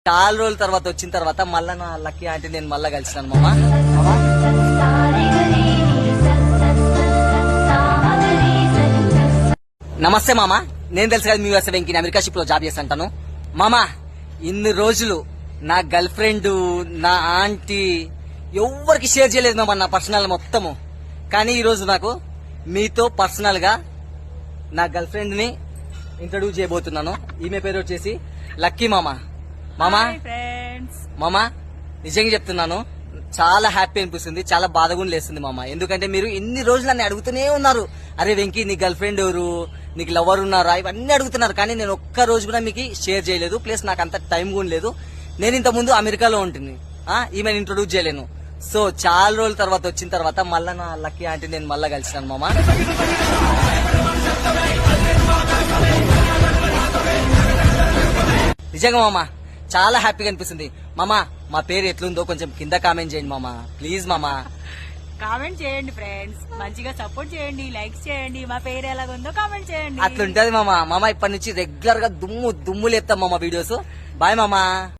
చాలా రోజుల తర్వాత వచ్చిన తర్వాత మళ్ళా నా లక్కీ ఆంటీ నేను మళ్ళా కలిసినాను మామ. నమస్తే మామ, నేను తెలుసు కదా మీ వ్యవస్థ వెంకీ అమెరికా షిప్ లో జాబ్ చేస్తాను మామ. ఇన్ని రోజులు నా గర్ల్ ఫ్రెండ్, నా ఆంటీ ఎవ్వరికి షేర్ చేయలేదు మామ నా పర్సనల్ మొత్తము. కానీ ఈ రోజు నాకు మీతో పర్సనల్ గా నా గర్ల్ ఫ్రెండ్ ని ఇంట్రడ్యూస్ చేయబోతున్నాను. ఈమె పేరు వచ్చేసి లక్కీ మామ. మామా మామా నిజంగా చెప్తున్నాను, చాలా హ్యాపీ అనిపిస్తుంది, చాలా బాధ కూడా లేస్తుంది మామ. ఎందుకంటే మీరు ఇన్ని రోజులు నన్ను అడుగుతూనే ఉన్నారు, అరే వెంకీ నీ గర్ల్ ఫ్రెండ్ ఎవరు, నీకు లవర్ ఉన్నారా, ఇవన్నీ అడుగుతున్నారు. కానీ నేను ఒక్క రోజు కూడా మీకు షేర్ చేయలేదు, ప్లస్ నాకు అంత టైం కూడా లేదు. నేను ఇంత ముందు అమెరికాలో ఉంటుంది, ఈమెను ఇంట్రొడ్యూస్ చేయలేను. సో చాలా రోజుల తర్వాత వచ్చిన తర్వాత మళ్ళా నా లక్కీ ఆంటీ నేను మళ్ళా కలిసినాను మామ. నిజంగా మామ చాలా హ్యాపీగా అనిపిస్తుంది మామ. మా పేరు ఎట్లుందో కొంచెం కింద కామెంట్ చేయండి మామ, ప్లీజ్ మామ. కామెంట్ చేయండి ఫ్రెండ్స్, మంచిగా సపోర్ట్ చేయండి, లైక్స్ చేయండి, మా పేరు ఎలాగుందో కామెంట్ చేయండి. అట్లుంటది మామ. మామ ఇప్పటి నుంచి రెగ్యులర్ గా దుమ్ము లేపుతాం మామ వీడియోస్. బాయ్ మామ.